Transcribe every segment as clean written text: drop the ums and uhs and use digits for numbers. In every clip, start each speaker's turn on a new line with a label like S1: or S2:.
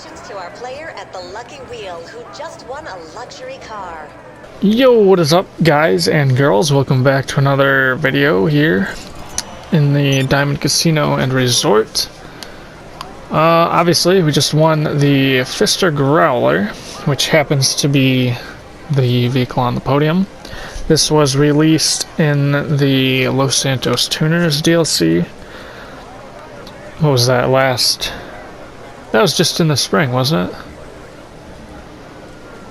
S1: Congratulations to our player at the Lucky Wheel who just won a luxury car.
S2: Yo, what is up, guys and girls? Welcome back to another video here in the Diamond Casino and Resort. Obviously, we just won the Pfister Growler, which happens to be the vehicle on the podium. This was released in the Los Santos Tuners DLC. What was that last? That was just in the spring, wasn't it?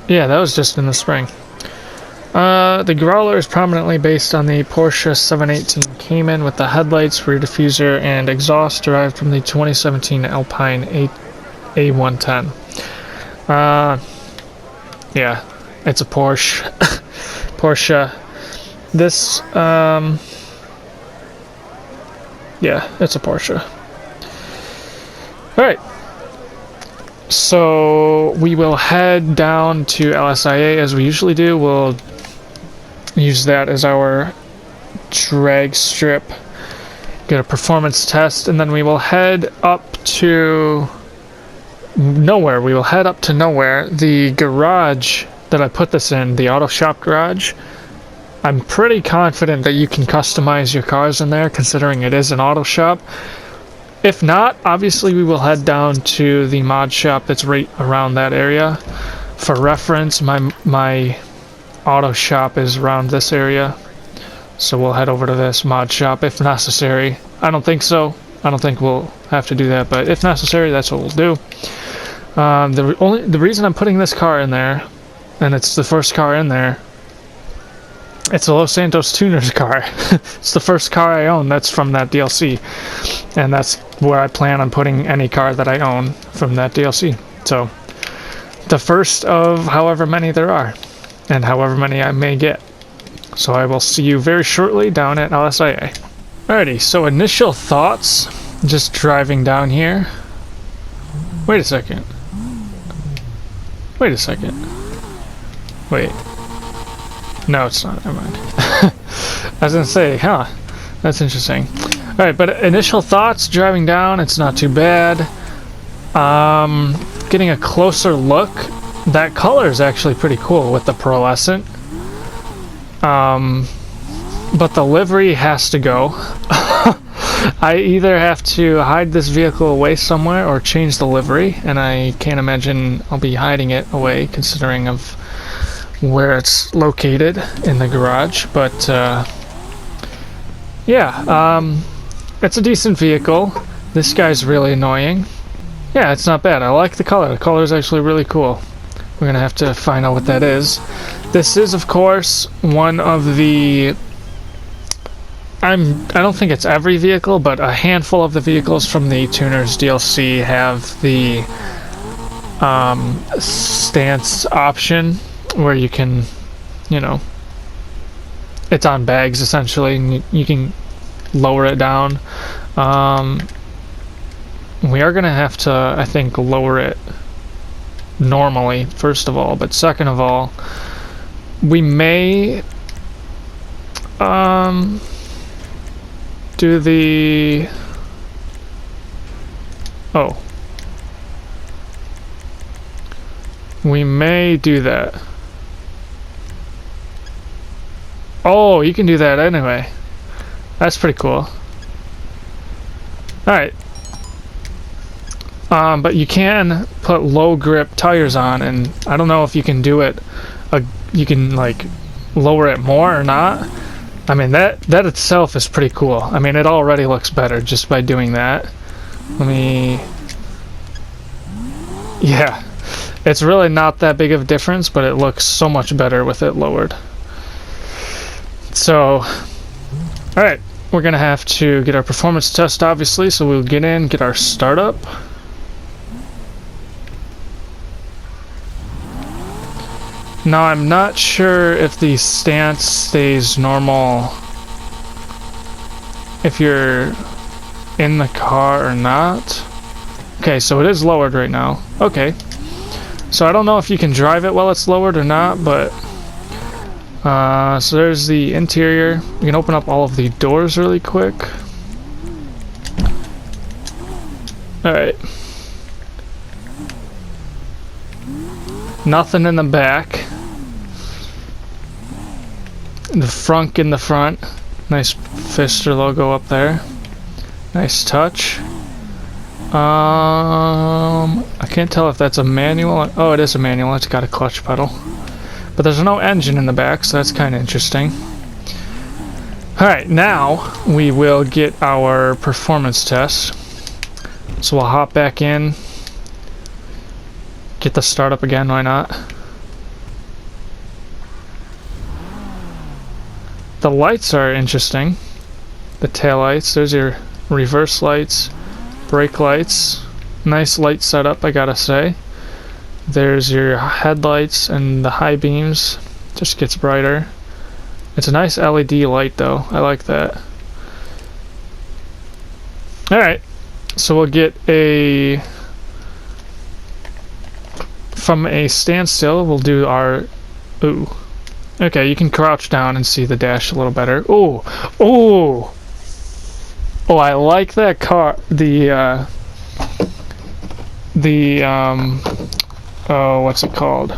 S2: Yeah, that was just in the spring. The Growler is prominently based on the Porsche 718 Cayman with the headlights, rear diffuser, and exhaust derived from the 2017 Alpine A110. Yeah, it's a Porsche. Porsche. This, yeah, it's a Porsche. Alright. So we will head down to LSIA as we usually do. We'll use that as our drag strip, get a performance test, and then we will head up to nowhere. We will head up to nowhere. The garage that I put this in, the auto shop garage, I'm pretty confident that you can customize your cars in there, considering it is an auto shop. If not, obviously we will head down to the mod shop that's right around that area. For reference, my auto shop is around this area, so we'll head over to this mod shop if necessary. I don't think so. I don't think we'll have to do that, but if necessary, that's what we'll do. The reason I'm putting this car in there, and it's the first car in there, it's a Los Santos Tuners car. It's the first car I own that's from that DLC, and that's where I plan on putting any car that I own from that DLC. So, the first of however many there are, and however many I may get. So I will see you very shortly down at LSIA. Alrighty, so initial thoughts, just driving down here. Wait a second. Wait a second. Wait. No, it's not. Never mind. I was gonna say, huh? That's interesting. Alright, but initial thoughts, driving down, it's not too bad. Getting a closer look, that color is actually pretty cool with the pearlescent. But the livery has to go. I either have to hide this vehicle away somewhere or change the livery, and I can't imagine I'll be hiding it away considering of where it's located in the garage. But yeah, it's a decent vehicle. This guy's really annoying. Yeah, it's not bad. I like the color. The color is actually really cool. We're gonna have to find out what that is. This is, of course, one of the... I don't think it's every vehicle, but a handful of the vehicles from the Tuners DLC have the stance option, where you can, you know, it's on bags essentially, and you can lower it down. We are gonna have to, I think, lower it normally, first of all, but second of all, we may do the... Oh. We may do that. Oh, you can do that anyway. That's pretty cool. Alright. But you can put low grip tires on, and I don't know if you can do it, you can like lower it more or not. I mean, that itself is pretty cool. I mean, it already looks better just by doing that. Let me... Yeah. It's really not that big of a difference, but it looks so much better with it lowered. So, alright, we're gonna have to get our performance test, obviously, so we'll get in, get our startup. Now, I'm not sure if the stance stays normal if you're in the car or not. Okay, so it is lowered right now. Okay. So I don't know if you can drive it while it's lowered or not, but... so there's the interior. We can open up all of the doors really quick. Alright. Nothing in the back. The frunk in the front. Nice Pfister logo up there. Nice touch. I can't tell if that's a manual. Oh, it is a manual. It's got a clutch pedal. But there's no engine in the back, so that's kind of interesting. Alright, now we will get our performance test. So we'll hop back in. Get the startup again, why not? The lights are interesting. The tail lights. There's your reverse lights. Brake lights. Nice light setup, I gotta say. There's your headlights and the high beams. Just gets brighter. It's a nice LED light though. I like that. Alright. So we'll get a... From a standstill, we'll do our... Ooh. Okay, you can crouch down and see the dash a little better. Ooh! Ooh! Oh, I like that car. Oh, what's it called?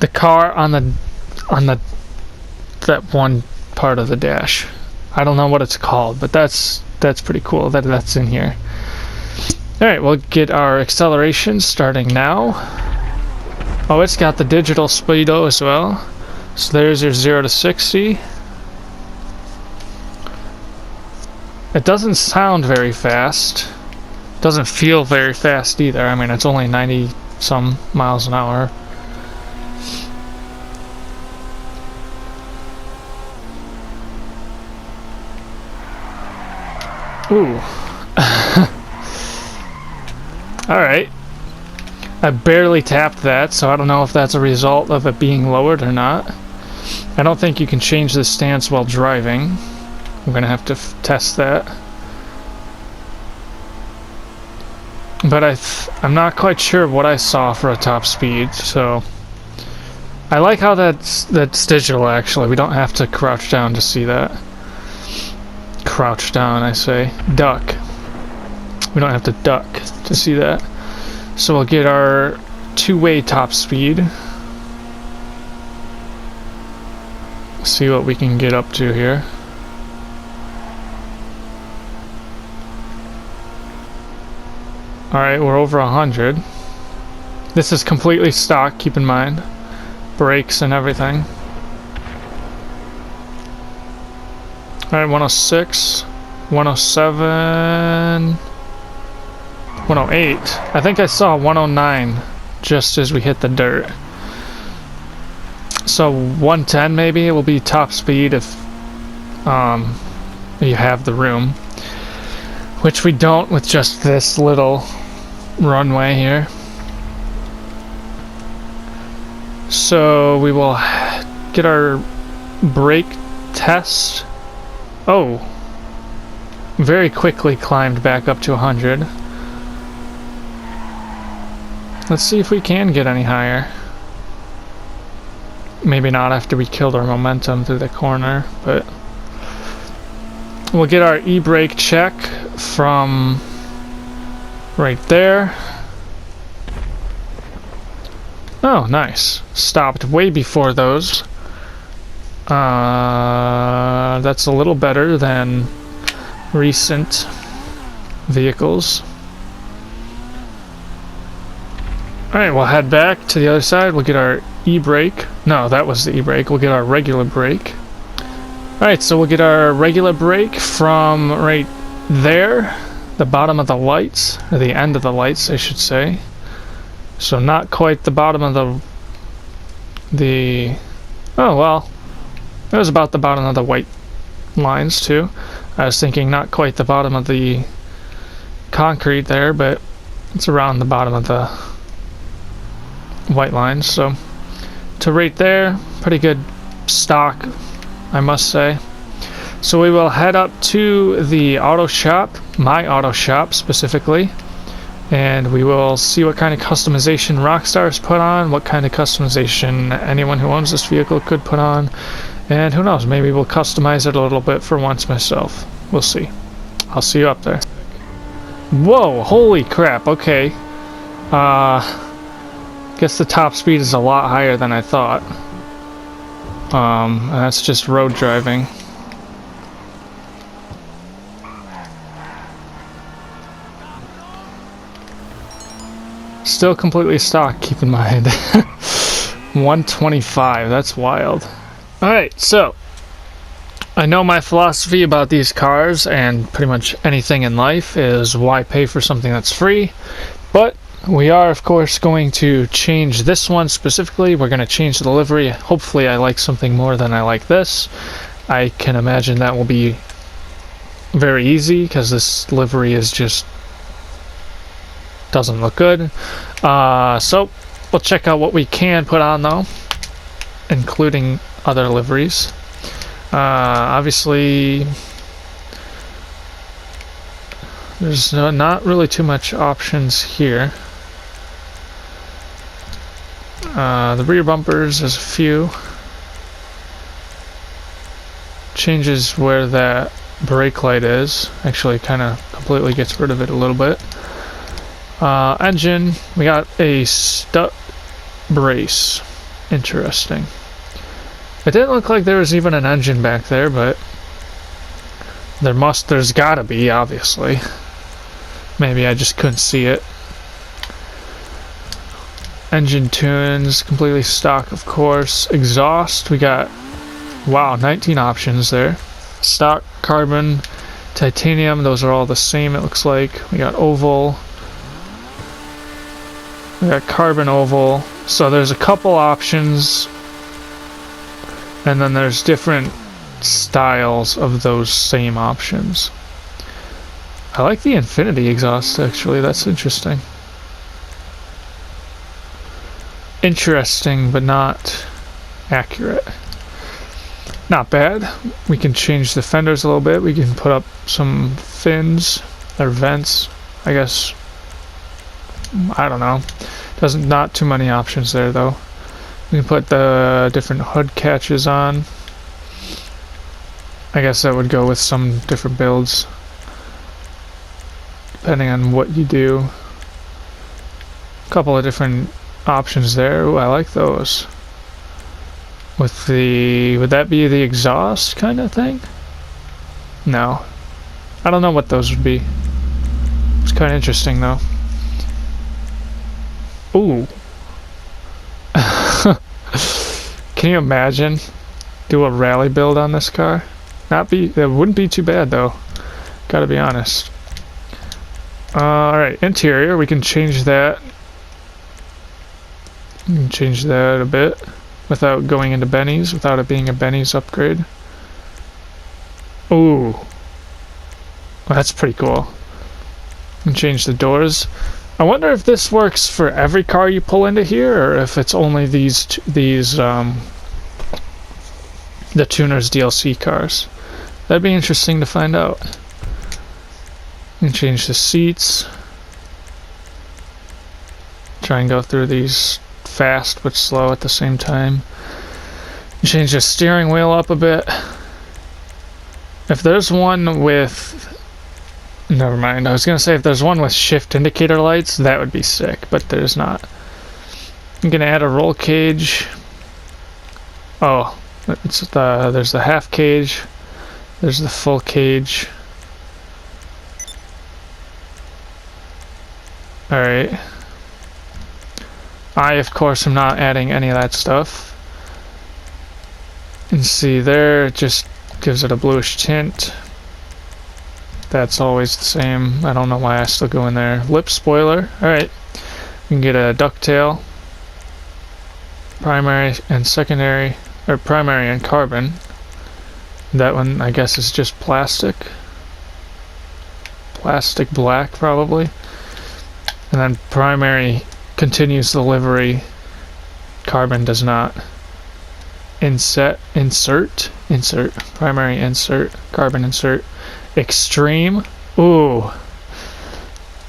S2: The car on that one part of the dash. I don't know what it's called, but that's pretty cool that that's in here. Alright, we'll get our acceleration starting now. Oh, it's got the digital speedo as well. So there's your 0 to 60. It doesn't sound very fast. Doesn't feel very fast either. I mean, it's only 90 some miles an hour. Ooh. Alright. I barely tapped that, so I don't know if that's a result of it being lowered or not. I don't think you can change the stance while driving. I'm gonna have to test that. But I'm not quite sure what I saw for a top speed, so... I like how that's digital, actually. We don't have to crouch down to see that. Crouch down, I say. Duck. We don't have to duck to see that. So we'll get our two-way top speed. See what we can get up to here. Alright, we're over 100. This is completely stock, keep in mind. Brakes and everything. Alright, 106, 107, 108. I think I saw 109 just as we hit the dirt. So 110 maybe, it will be top speed if you have the room. Which we don't with just this little runway here. So we will get our brake test. Oh, very quickly climbed back up to 100. Let's see if we can get any higher. Maybe not after we killed our momentum through the corner, but we'll get our e-brake check from right there. Oh, nice. Stopped way before those. That's a little better than recent vehicles. Alright, we'll head back to the other side. We'll get our e-brake. No, that was the e-brake. We'll get our regular brake. Alright, so we'll get our regular brake from right there. The bottom of the lights. Or the end of the lights, I should say. So not quite the bottom of the... Oh, well. It was about the bottom of the white lines, too. I was thinking not quite the bottom of the concrete there, but it's around the bottom of the white lines. So to right there, pretty good stock, I must say. So we will head up to the auto shop, my auto shop specifically, and we will see what kind of customization Rockstar's put on, what kind of customization anyone who owns this vehicle could put on, and who knows, maybe we'll customize it a little bit for once myself. We'll see. I'll see you up there. Whoa, holy crap, okay. Guess the top speed is a lot higher than I thought. And that's just road driving. Still completely stock, keep in mind. 125, that's wild. Alright, so I know my philosophy about these cars and pretty much anything in life is why pay for something that's free, but we are of course going to change this one specifically. We're going to change the livery. Hopefully I like something more than I like this. I can imagine that will be very easy because this livery is just doesn't look good. So we'll check out what we can put on though, including other liveries. Obviously there's not really too much options here. The rear bumpers, there's a few. Changes where that brake light is. Actually kind of completely gets rid of it a little bit. Engine, we got a strut brace. Interesting. It didn't look like there was even an engine back there, but there's gotta be, obviously. Maybe I just couldn't see it. Engine tunes, completely stock, of course. Exhaust, we got, wow, 19 options there. Stock, carbon, titanium, those are all the same, it looks like. We got oval. We got carbon oval. So there's a couple options. And then there's different styles of those same options. I like the infinity exhaust, actually. That's interesting. Interesting, but not accurate. Not bad. We can change the fenders a little bit. We can put up some fins or vents, I guess. I don't know. Not too many options there, though. We can put the different hood catches on. I guess that would go with some different builds, depending on what you do. A couple of different options there. Ooh, I like those. With the... would that be the exhaust kind of thing? No. I don't know what those would be. It's kind of interesting, though. Ooh. Can you imagine? Do a rally build on this car? It wouldn't be too bad though. Gotta be honest. Alright, interior, we can change that. We can change that a bit without going into Benny's, without it being a Benny's upgrade. Ooh. Well, that's pretty cool. We can change the doors. I wonder if this works for every car you pull into here, or if it's only these the Tuner's DLC cars. That'd be interesting to find out. You can change the seats. Try and go through these fast but slow at the same time. You change the steering wheel up a bit. If there's one with... never mind, I was gonna say if there's one with shift indicator lights, that would be sick, but there's not. I'm gonna add a roll cage. Oh, there's the half cage, there's the full cage. Alright. I, of course, am not adding any of that stuff. You can see there, it just gives it a bluish tint. That's always the same. I don't know why I still go in there. Lip spoiler. Alright. We can get a ducktail. Primary and secondary. Or primary and carbon. That one, I guess, is just plastic. Plastic black, probably. And then primary continues the livery. Carbon does not. Insert. Primary insert. Carbon insert. Extreme. Ooh.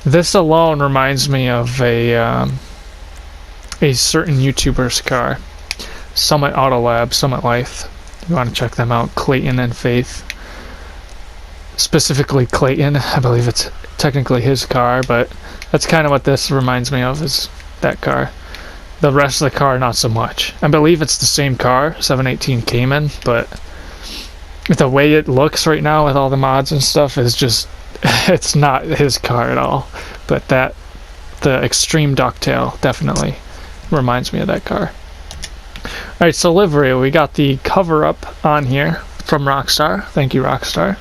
S2: This alone reminds me of a certain YouTuber's car. Summit Auto Lab, Summit Life. You want to check them out. Clayton and Faith. Specifically Clayton. I believe it's technically his car, but that's kind of what this reminds me of, is that car. The rest of the car, not so much. I believe it's the same car, 718 Cayman, but the way it looks right now with all the mods and stuff is just, it's not his car at all. But the extreme ducktail definitely reminds me of that car. Alright, so livery, we got the cover up on here from Rockstar. Thank you, Rockstar.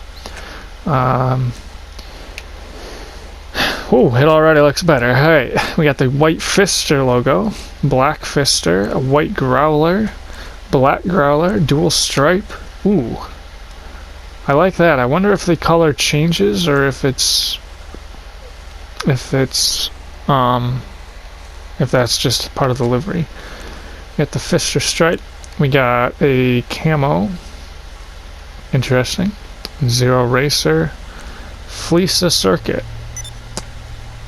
S2: Oh, it already looks better. Alright, we got the white Pfister logo, black Pfister, a white Growler, black Growler, dual stripe. Ooh, I like that. I wonder if the color changes or if that's just part of the livery. We got the Pfister stripe. We got a camo. Interesting. Zero racer. Fleece circuit.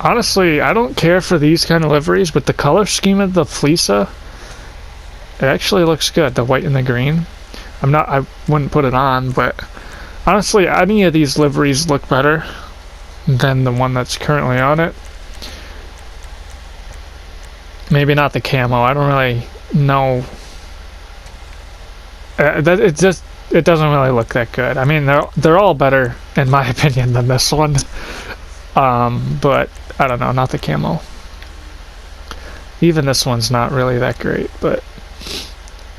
S2: Honestly, I don't care for these kind of liveries, but the color scheme of the Fleece, it actually looks good. The white and the green. I wouldn't put it on, but honestly, any of these liveries look better than the one that's currently on it. Maybe not the camo. I don't really know. It doesn't really look that good. I mean, they're all better in my opinion than this one. But I don't know, not the camo. Even this one's not really that great, but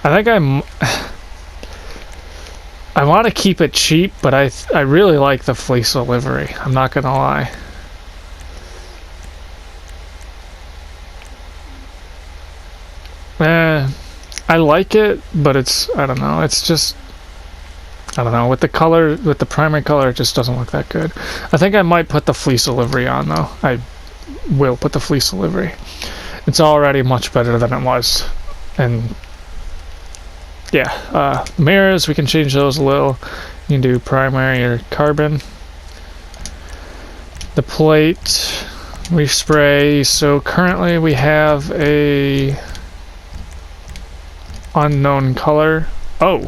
S2: I think I want to keep it cheap, but I really like the Fleece livery. I'm not gonna lie. I like it, but I don't know, it's just, I don't know, with the primary color, it just doesn't look that good. I think I might put the Fleece livery on, though. I will put the Fleece livery. It's already much better than it was. And, yeah, mirrors, we can change those a little. You can do primary or carbon. The plate, respray, so currently we have a unknown color. Oh!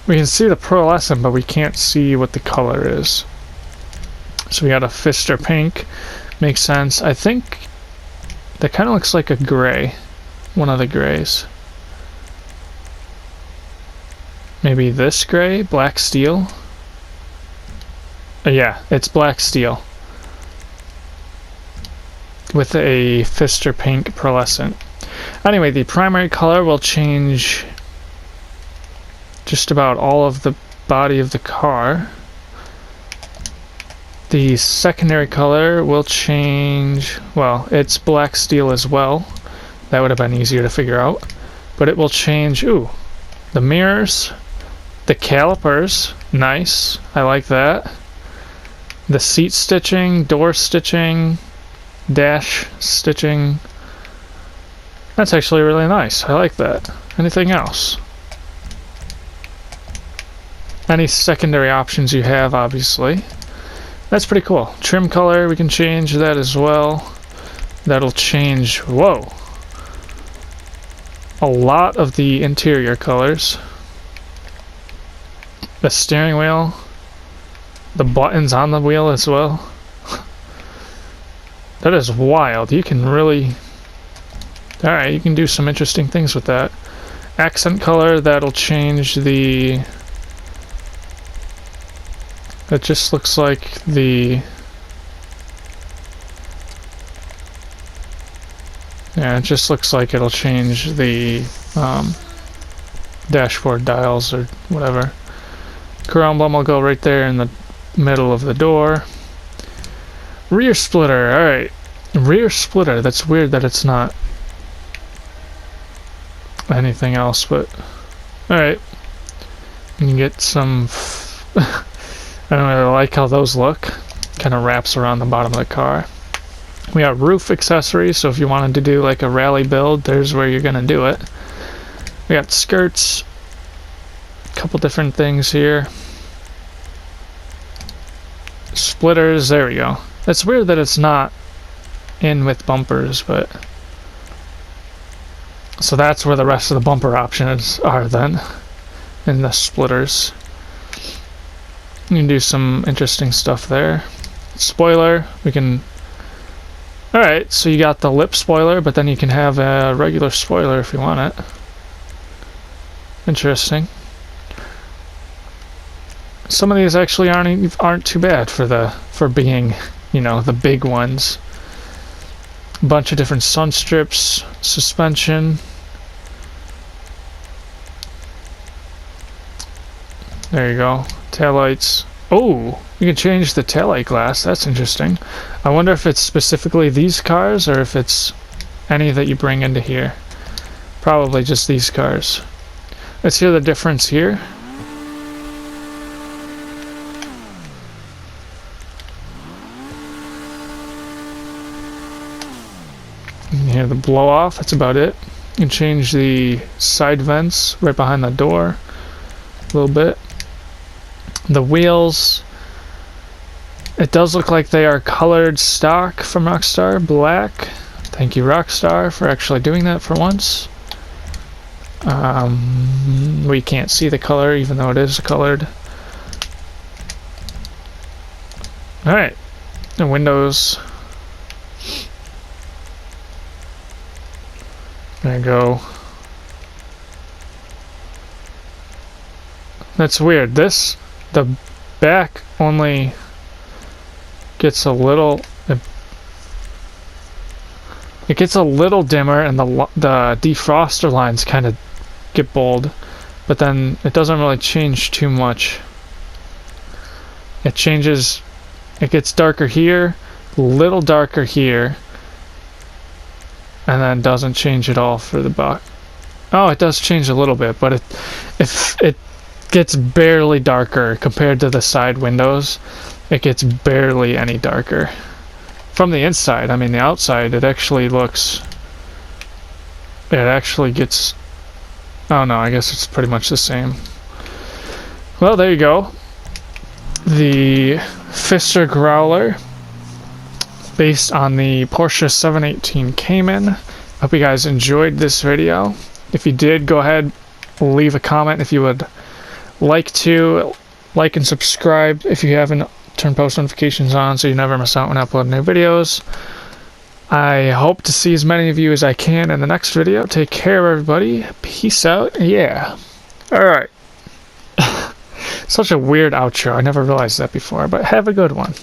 S2: We can see the pearlescent, but we can't see what the color is. So we got a Pfister pink. Makes sense. I think that kind of looks like a gray. One of the grays. Maybe this gray? Black steel? Yeah, it's black steel. With a Pfister pink pearlescent. Anyway, the primary color will change just about all of the body of the car. The secondary color will change, well, it's black steel as well. That would have been easier to figure out. But it will change, the mirrors, the calipers, nice, I like that. The seat stitching, door stitching, dash stitching. That's actually really nice, I like that. Anything else? Any secondary options you have, obviously. That's pretty cool. Trim color, we can change that as well. That'll change, whoa, a lot of the interior colors. The steering wheel, the buttons on the wheel as well. That is wild. You can really, alright, you can do some interesting things with that. Accent color, that'll change the, it just looks like the, yeah, it just looks like it'll change the dashboard dials or whatever. Crown emblem will go right there in the middle of the door. Rear splitter, alright. Rear splitter, that's weird that it's not anything else, but alright. You can get some I don't really like how those look. Kind of wraps around the bottom of the car. We got roof accessories, so if you wanted to do like a rally build, there's where you're gonna do it. We got skirts, a couple different things here. Splitters, there we go. It's weird that it's not in with bumpers, but so that's where the rest of the bumper options are then, in the splitters. You can do some interesting stuff there. Spoiler, we can Alright, so you got the lip spoiler, but then you can have a regular spoiler if you want it. Interesting. Some of these actually aren't too bad for being, you know, the big ones. A bunch of different sun strips, suspension. There you go. Taillights. Oh, you can change the taillight glass. That's interesting. I wonder if it's specifically these cars or if it's any that you bring into here. Probably just these cars. Let's hear the difference here. You can hear the blow off. That's about it. You can change the side vents right behind the door a little bit. The wheels, it does look like they are colored stock from Rockstar, black. Thank you, Rockstar, for actually doing that for once. We can't see the color even though it is colored. Alright, the windows. There you go. That's weird. The back only gets a little. It gets a little dimmer, and the defroster lines kind of get bold, but then it doesn't really change too much. It changes. It gets darker here, a little darker here, and then doesn't change at all for the back. Oh, it does change a little bit, but it gets barely darker compared to the side windows. It gets barely any darker. From the inside, I mean the outside, it actually looks... It actually gets... Oh no, I guess it's pretty much the same. Well, there you go. The Pfister Growler, based on the Porsche 718 Cayman. Hope you guys enjoyed this video. If you did, go ahead, leave a comment if you would like to. Like and subscribe if you haven't. Turn post notifications on so you never miss out when I upload new videos. I hope to see as many of you as I can in the next video. Take care, everybody. Peace out. Yeah. Alright. Such a weird outro. I never realized that before, but have a good one.